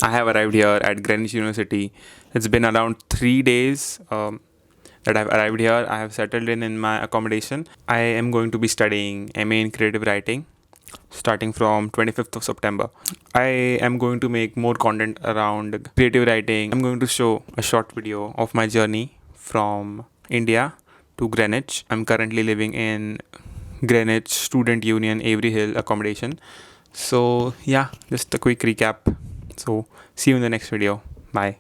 I have arrived here at Greenwich University. It's been around 3 days that I've arrived here. I have settled in my accommodation. I am going to be studying MA in creative writing starting from 25th of September. I am going to make more content around creative writing. I'm going to show a short video of my journey from India to Greenwich. I'm currently living in Greenwich Student Union Avery Hill accommodation. So yeah, just a quick recap. So see you in the next video. Bye.